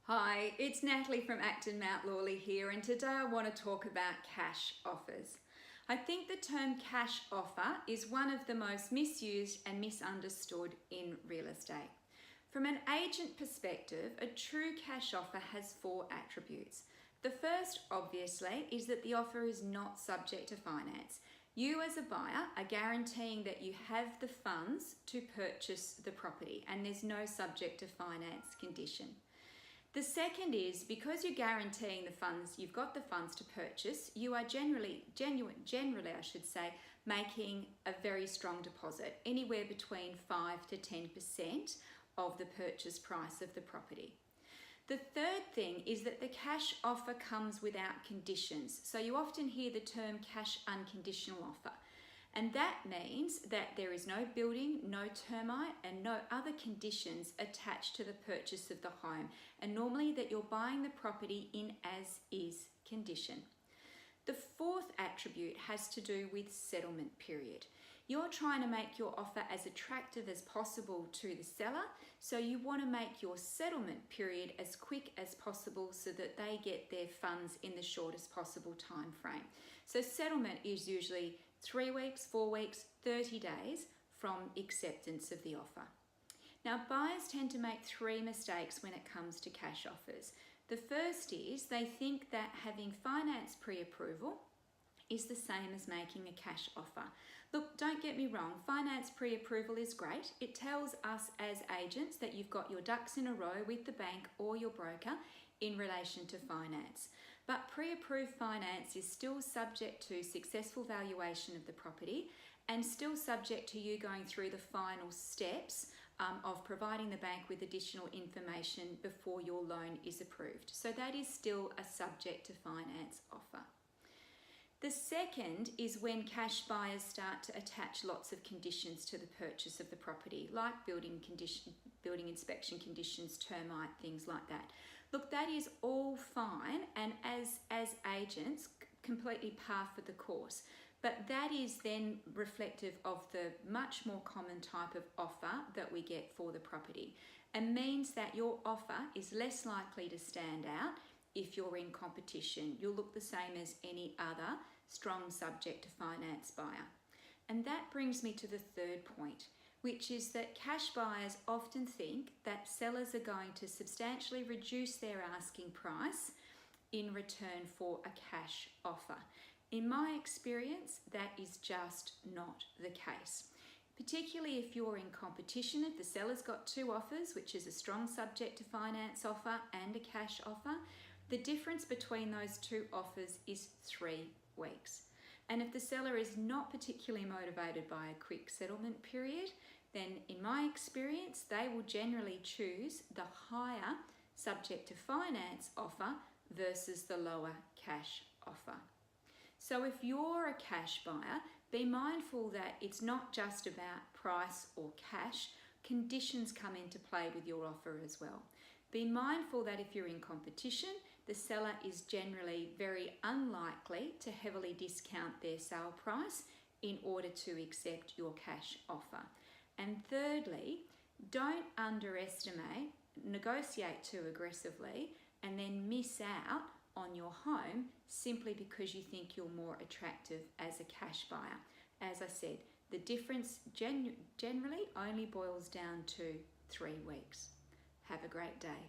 Hi, it's Natalie from Acton Mount Lawley here, and today I want to talk about cash offers. I think the term cash offer is one of the most misused and misunderstood in real estate. From an agent perspective, a true cash offer has four attributes. The first, obviously, is that the offer is not subject to finance. You as a buyer are guaranteeing that you have the funds to purchase the property and there's no subject to finance condition. The second is because you're guaranteeing the funds, you've got the funds to purchase, you are generally, making a very strong deposit, anywhere between 5 to 10% of the purchase price of the property. The third thing is that the cash offer comes without conditions. So you often hear the term cash unconditional offer. And that means that there is no building, no termite, and no other conditions attached to the purchase of the home. And normally that you're buying the property in as is condition. The fourth attribute has to do with settlement period. You're trying to make your offer as attractive as possible to the seller, so you want to make your settlement period as quick as possible so that they get their funds in the shortest possible time frame. So settlement is usually 3 weeks, 4 weeks, 30 days from acceptance of the offer. Now, buyers tend to make three mistakes when it comes to cash offers. The first is they think that having finance pre-approval is the same as making a cash offer. Look, don't get me wrong, finance pre-approval is great. It tells us as agents that you've got your ducks in a row with the bank or your broker in relation to finance. But pre-approved finance is still subject to successful valuation of the property and still subject to you going through the final steps of providing the bank with additional information before your loan is approved. So that is still a subject to finance offer. The second is when cash buyers start to attach lots of conditions to the purchase of the property, like building inspection conditions, termite, things like that. Look, that is all fine, and as agents, completely par for the course. But that is then reflective of the much more common type of offer that we get for the property, and means that your offer is less likely to stand out if you're in competition. You'll look the same as any other strong subject to finance buyer. And that brings me to the third point, which is that cash buyers often think that sellers are going to substantially reduce their asking price in return for a cash offer. In my experience, that is just not the case. Particularly if you're in competition, if the seller's got two offers, which is a strong subject to finance offer and a cash offer, the difference between those two offers is 3 weeks. And if the seller is not particularly motivated by a quick settlement period, then in my experience, they will generally choose the higher subject to finance offer versus the lower cash offer. So if you're a cash buyer, be mindful that it's not just about price or cash. Conditions come into play with your offer as well. Be mindful that if you're in competition, the seller is generally very unlikely to heavily discount their sale price in order to accept your cash offer. And thirdly, don't underestimate, negotiate too aggressively, and then miss out on your home simply because you think you're more attractive as a cash buyer. As I said, the difference generally only boils down to 3 weeks. Have a great day.